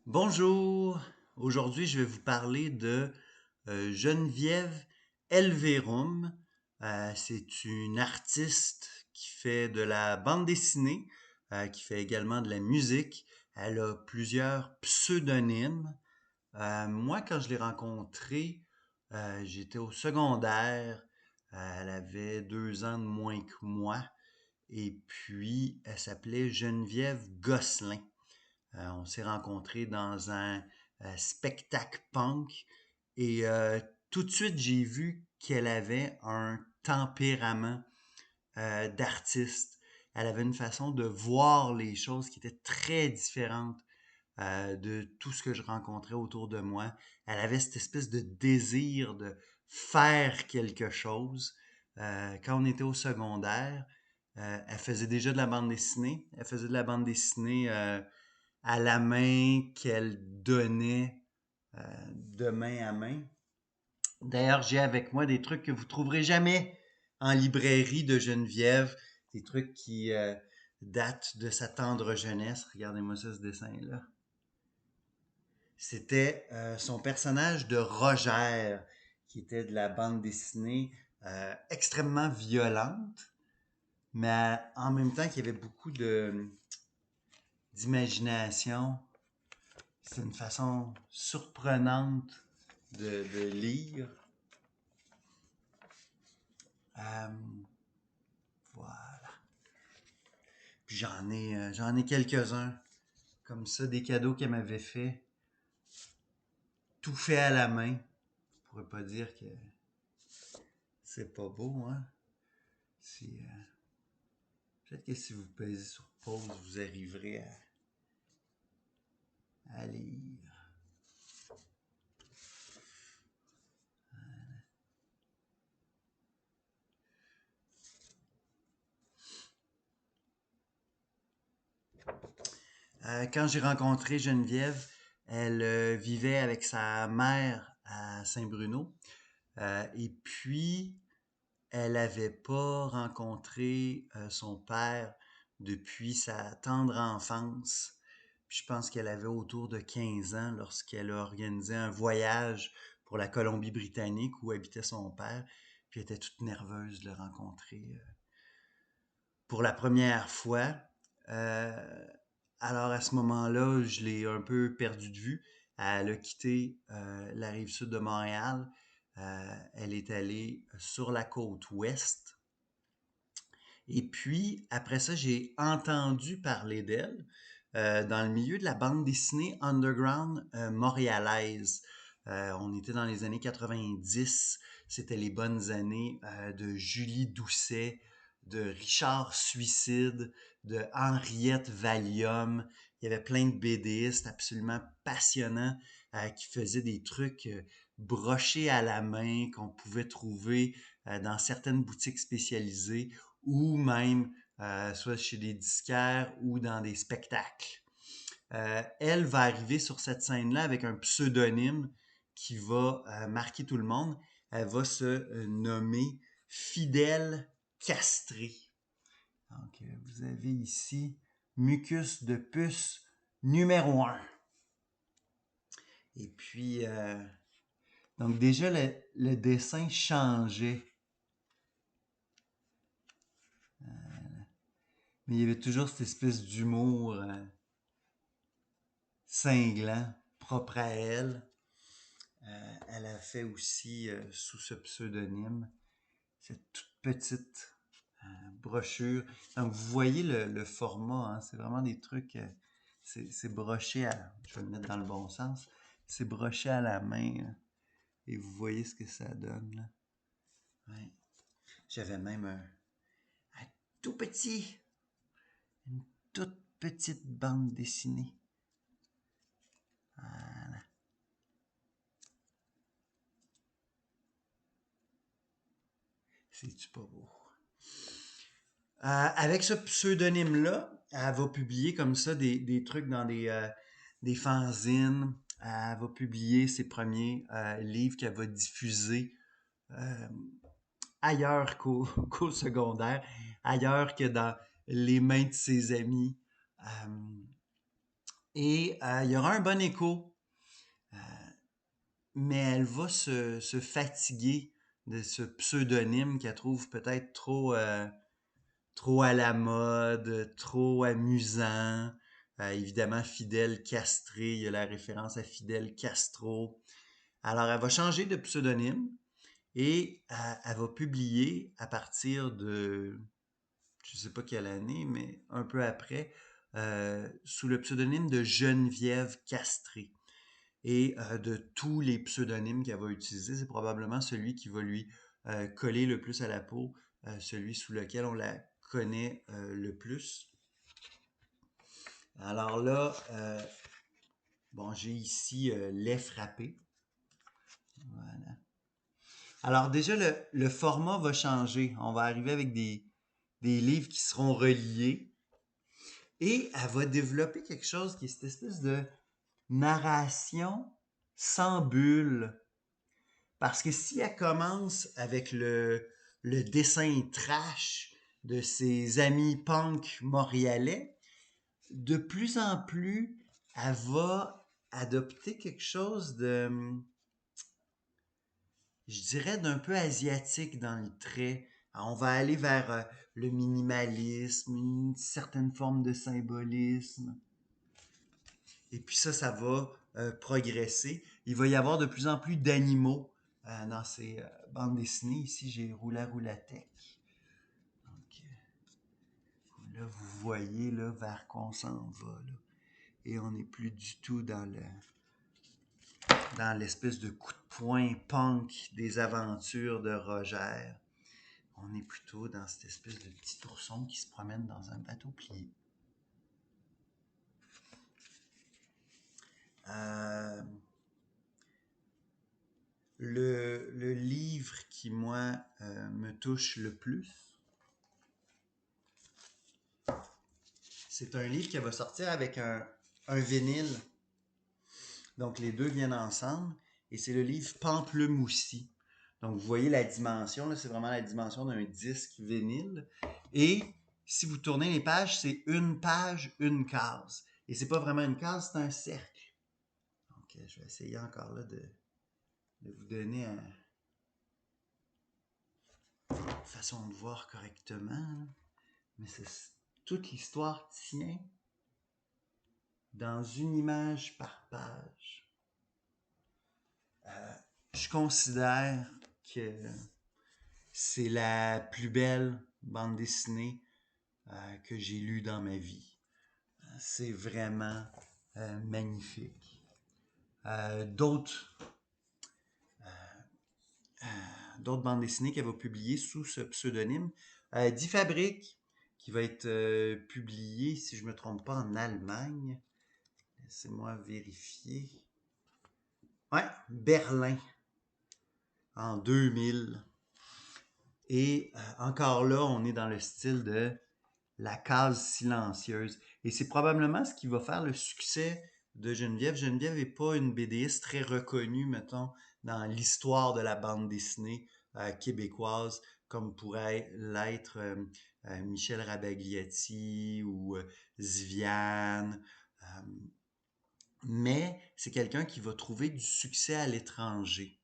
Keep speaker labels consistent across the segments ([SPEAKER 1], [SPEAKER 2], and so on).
[SPEAKER 1] Bonjour, aujourd'hui je vais vous parler de Geneviève Elverum. C'est une artiste qui fait de la bande dessinée, qui fait également de la musique. Elle a plusieurs pseudonymes. Moi, quand je l'ai rencontrée, j'étais au secondaire. Elle avait 2 ans de moins que moi. Et puis, elle s'appelait Geneviève Gosselin. On s'est rencontrés dans un spectacle punk et tout de suite, j'ai vu qu'elle avait un tempérament d'artiste. Elle avait une façon de voir les choses qui était très différente de tout ce que je rencontrais autour de moi. Elle avait cette espèce de désir de faire quelque chose. Quand on était au secondaire, elle faisait déjà de la bande dessinée. Elle faisait de la bande dessinée à la main qu'elle donnait de main à main. D'ailleurs, j'ai avec moi des trucs que vous trouverez jamais en librairie de Geneviève, des trucs qui datent de sa tendre jeunesse. Regardez-moi ça, ce dessin-là. C'était son personnage de Roger, qui était de la bande dessinée extrêmement violente, mais en même temps qu'il y avait beaucoup de d'imagination. C'est une façon surprenante de lire. Euh, voilà. Puis j'en ai quelques-uns comme ça, des cadeaux qu'elle m'avait fait, tout fait à la main. Je pourrais pas dire que c'est pas beau, hein. Si, peut-être que si vous pesez sur pause, vous arriverez à lire. Quand j'ai rencontré Geneviève, elle vivait avec sa mère à Saint-Bruno. Et puis, elle n'avait pas rencontré son père depuis sa tendre enfance. Puis je pense qu'elle avait autour de 15 ans lorsqu'elle a organisé un voyage pour la Colombie-Britannique où habitait son père. Puis elle était toute nerveuse de le rencontrer pour la première fois. Euh, alors à ce moment-là, je l'ai un peu perdu de vue. Elle a quitté la rive sud de Montréal. Elle est allée sur la côte ouest. Et puis, après ça, j'ai entendu parler d'elle dans le milieu de la bande dessinée underground montréalaise. On était dans les années 90. C'était les bonnes années de Julie Doucet, de Richard Suicide, de Henriette Valium. Il y avait plein de BDistes absolument passionnants qui faisaient des trucs brochés à la main qu'on pouvait trouver dans certaines boutiques spécialisées ou même soit chez des disquaires ou dans des spectacles. Elle va arriver sur cette scène-là avec un pseudonyme qui va marquer tout le monde. Elle va se nommer Fidèle Castré. Donc, vous avez ici Mucus de puce numéro 1. Et puis, donc déjà, le dessin changeait. Mais il y avait toujours cette espèce d'humour cinglant, propre à elle. Elle a fait aussi, sous ce pseudonyme, cette toute petite brochure. Donc, vous voyez le format, hein, c'est vraiment des trucs, c'est broché à, je vais le mettre dans le bon sens, c'est broché à la main, là, et vous voyez ce que ça donne, là. Ouais. J'avais même un tout petit, une toute petite bande dessinée. Voilà. C'est-tu pas beau? Avec ce pseudonyme-là, elle va publier comme ça des trucs dans des fanzines. Elle va publier ses premiers livres qu'elle va diffuser euh, ailleurs qu'au secondaire, ailleurs que dans les mains de ses amis. Euh, Et il y aura un bon écho, mais elle va se fatiguer de ce pseudonyme qu'elle trouve peut-être trop à la mode, trop amusant. Évidemment, Fidel Castré, il y a la référence à Fidel Castro. Alors, elle va changer de pseudonyme et elle va publier à partir de, je ne sais pas quelle année, mais un peu après, sous le pseudonyme de Geneviève Castré. Et de tous les pseudonymes qu'elle va utiliser, c'est probablement celui qui va lui coller le plus à la peau, celui sous lequel on la connaît le plus. Alors là, bon, j'ai ici Les Frappés. Voilà. Alors déjà, le format va changer. On va arriver avec des livres qui seront reliés. Et elle va développer quelque chose qui est cette espèce de narration sans bulle. Parce que si elle commence avec le dessin trash de ses amis punk montréalais, de plus en plus, elle va adopter quelque chose de, je dirais, d'un peu asiatique dans le trait. Alors, on va aller vers le minimalisme, une certaine forme de symbolisme. Et puis ça va progresser. Il va y avoir de plus en plus d'animaux dans ces bandes dessinées. Ici, j'ai Roula Roulatech. Donc, là, vous voyez là, vers quoi on s'en va. Là. Et on n'est plus du tout dans l'espèce de coup de poing punk des aventures de Roger. On est plutôt dans cette espèce de petit ourson qui se promène dans un bateau plié. Euh, le livre qui, moi, me touche le plus, c'est un livre qui va sortir avec un vinyle. Donc, les deux viennent ensemble. Et c'est le livre Pamplemoussi. Donc, vous voyez la dimension. Là, c'est vraiment la dimension d'un disque vinyle. Et si vous tournez les pages, c'est une page, une case. Et c'est pas vraiment une case, c'est un cercle. Donc, je vais essayer encore là de vous donner une façon de voir correctement. Mais toute l'histoire tient dans une image par page. Je considère que c'est la plus belle bande dessinée que j'ai lue dans ma vie. C'est vraiment magnifique. D'autres bandes dessinées qu'elle va publier sous ce pseudonyme. 10 fabriques qui va être publié, si je ne me trompe pas, en Allemagne. Laissez-moi vérifier. Ouais, Berlin, en 2000. Et encore là, on est dans le style de la case silencieuse. Et c'est probablement ce qui va faire le succès de Geneviève. Geneviève n'est pas une BDiste très reconnue, mettons, dans l'histoire de la bande dessinée québécoise, comme pourrait l'être Michel Rabagliati ou Ziviane. Mais c'est quelqu'un qui va trouver du succès à l'étranger.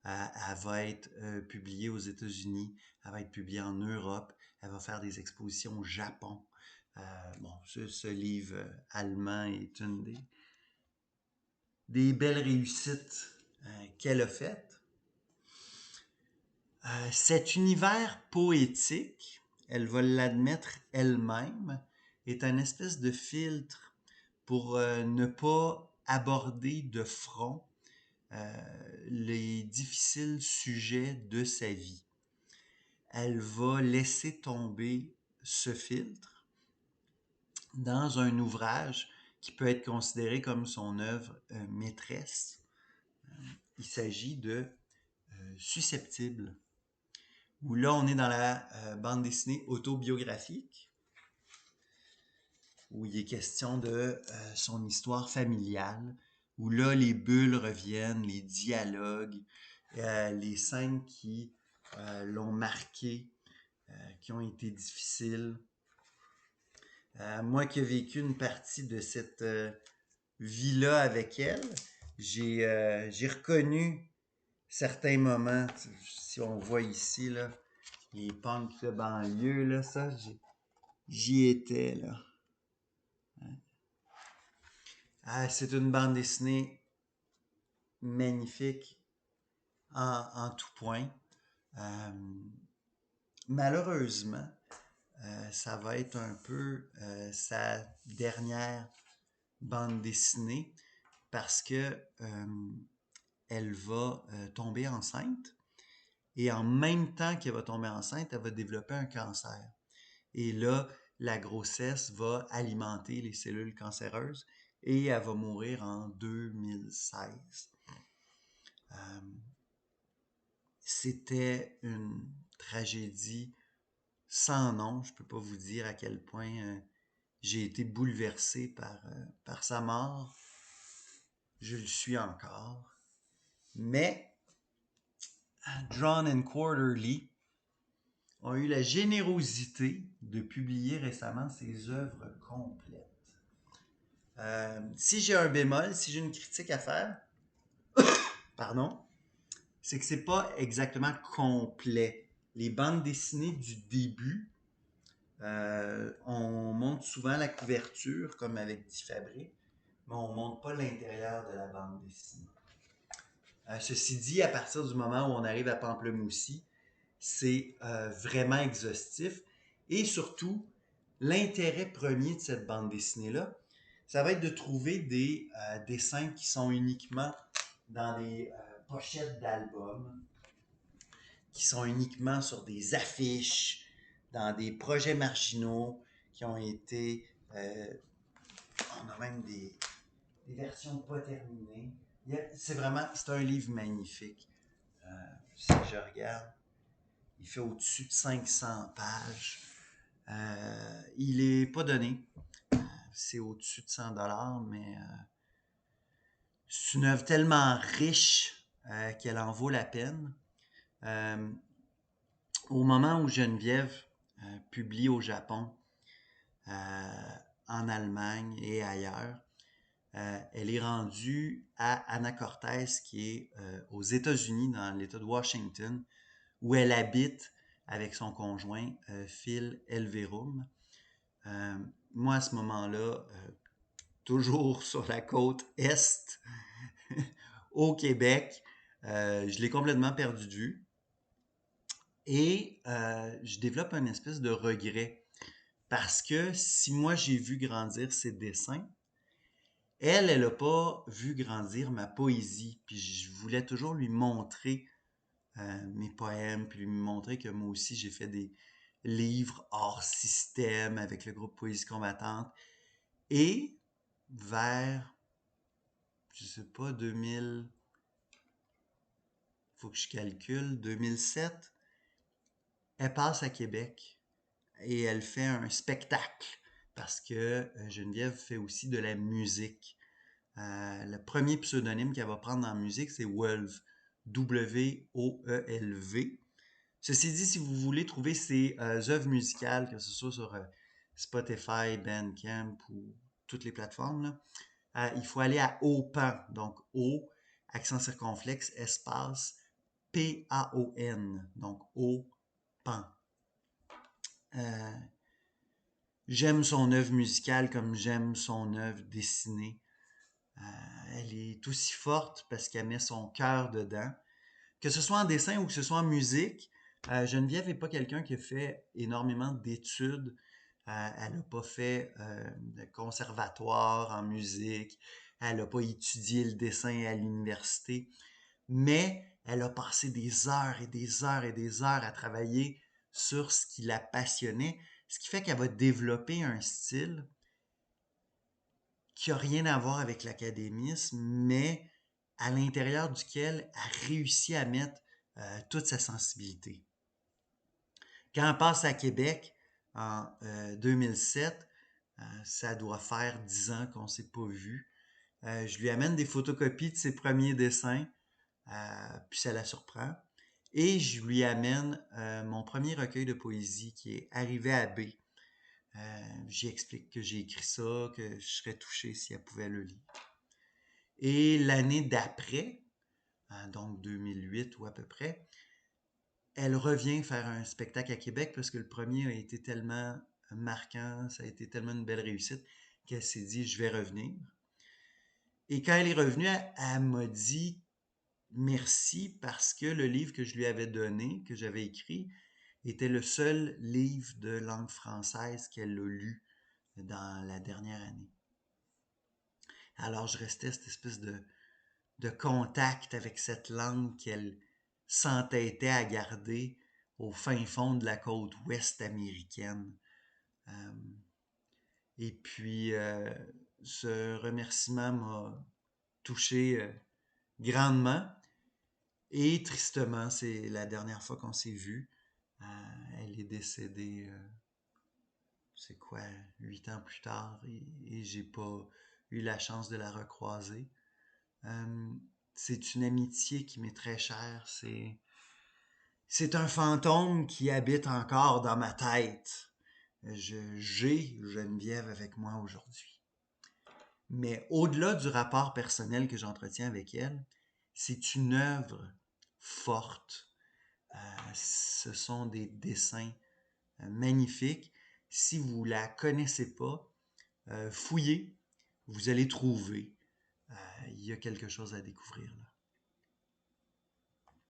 [SPEAKER 1] Elle va être publiée aux États-Unis, elle va être publiée en Europe, elle va faire des expositions au Japon. Bon, ce livre allemand est une des belles réussites qu'elle a faites. Cet univers poétique, elle va l'admettre elle-même, est un espèce de filtre pour ne pas aborder de front les difficiles sujets de sa vie. Elle va laisser tomber ce filtre dans un ouvrage qui peut être considéré comme son œuvre maîtresse. Il s'agit de Susceptible, où là on est dans la bande dessinée autobiographique, où il est question de son histoire familiale, où là les bulles reviennent, les dialogues, les scènes qui l'ont marqué, qui ont été difficiles. Moi qui ai vécu une partie de cette vis là avec elle, j'ai reconnu certains moments. Si on voit ici, là, les punks de banlieue, là, ça, j'y étais, là. Ah, c'est une bande dessinée magnifique en tout point. Euh, Malheureusement, ça va être un peu sa dernière bande dessinée parce que elle va tomber enceinte et en même temps qu'elle va tomber enceinte, elle va développer un cancer. Et là, la grossesse va alimenter les cellules cancéreuses et elle va mourir en 2016. C'était une tragédie sans nom. Je ne peux pas vous dire à quel point j'ai été bouleversé par sa mort. Je le suis encore. Mais Drawn and Quarterly ont eu la générosité de publier récemment ses œuvres complètes. Si j'ai un bémol, si j'ai une critique à faire, pardon, c'est que c'est pas exactement complet. Les bandes dessinées du début, on montre souvent la couverture, comme avec Diffabré, mais on ne montre pas l'intérieur de la bande dessinée. Ceci dit, à partir du moment où on arrive à Pamplemoussi, c'est vraiment exhaustif. Et surtout, l'intérêt premier de cette bande dessinée-là, ça va être de trouver des dessins qui sont uniquement dans des pochettes d'albums, qui sont uniquement sur des affiches, dans des projets marginaux qui ont été... on a même des versions pas terminées. C'est un livre magnifique. Si je regarde, il fait au-dessus de 500 pages. Il est pas donné. C'est au-dessus de 100 $, mais c'est une œuvre tellement riche qu'elle en vaut la peine. Au moment où Geneviève publie au Japon, en Allemagne et ailleurs, elle est rendue à Anacortes, qui est aux États-Unis, dans l'État de Washington, où elle habite avec son conjoint Phil Elverum. Moi, à ce moment-là, toujours sur la côte Est, au Québec, je l'ai complètement perdu de vue. Et je développe une espèce de regret. Parce que si moi j'ai vu grandir ses dessins, elle n'a pas vu grandir ma poésie. Puis je voulais toujours lui montrer mes poèmes, puis lui montrer que moi aussi j'ai fait des livres hors système avec le groupe Poésie combattante. Et vers, je sais pas, 2000, faut que je calcule, 2007, elle passe à Québec et elle fait un spectacle parce que Geneviève fait aussi de la musique. Le premier pseudonyme qu'elle va prendre en musique, c'est Wolve, W-O-E-L-V. Ceci dit, si vous voulez trouver ses œuvres musicales, que ce soit sur Spotify, Bandcamp ou toutes les plateformes, là, il faut aller à Aupan, donc O, accent circonflexe, espace, P-A-O-N, donc Aupan. J'aime son œuvre musicale comme j'aime son œuvre dessinée. Elle est aussi forte parce qu'elle met son cœur dedans. Que ce soit en dessin ou que ce soit en musique, Geneviève n'est pas quelqu'un qui a fait énormément d'études. Elle n'a pas fait de conservatoire en musique. Elle n'a pas étudié le dessin à l'université. Mais elle a passé des heures et des heures et des heures à travailler sur ce qui la passionnait, ce qui fait qu'elle va développer un style qui n'a rien à voir avec l'académisme, mais à l'intérieur duquel elle réussit à mettre toute sa sensibilité. Quand elle passe à Québec en 2007, ça doit faire 10 ans qu'on ne s'est pas vu. Je lui amène des photocopies de ses premiers dessins, puis ça la surprend. Et je lui amène mon premier recueil de poésie qui est Arrivé à B. J'y explique que j'ai écrit ça, que je serais touché si elle pouvait le lire. Et l'année d'après, donc 2008 ou à peu près, elle revient faire un spectacle à Québec parce que le premier a été tellement marquant, ça a été tellement une belle réussite qu'elle s'est dit, je vais revenir. Et quand elle est revenue, elle m'a dit merci parce que le livre que je lui avais donné, que j'avais écrit, était le seul livre de langue française qu'elle a lu dans la dernière année. Alors je restais cette espèce de contact avec cette langue qu'elle s'entêtait à garder au fin fond de la côte ouest américaine. Euh, et puis, ce remerciement m'a touché grandement. Et tristement, c'est la dernière fois qu'on s'est vu. Elle est décédée, c'est quoi, 8 ans plus tard, et j'ai pas eu la chance de la recroiser. Euh, c'est une amitié qui m'est très chère. C'est un fantôme qui habite encore dans ma tête. J'ai Geneviève avec moi aujourd'hui. Mais au-delà du rapport personnel que j'entretiens avec elle, c'est une œuvre forte. Ce sont des dessins magnifiques. Si vous la connaissez pas, fouillez, vous allez trouver. Il y a quelque chose à découvrir là.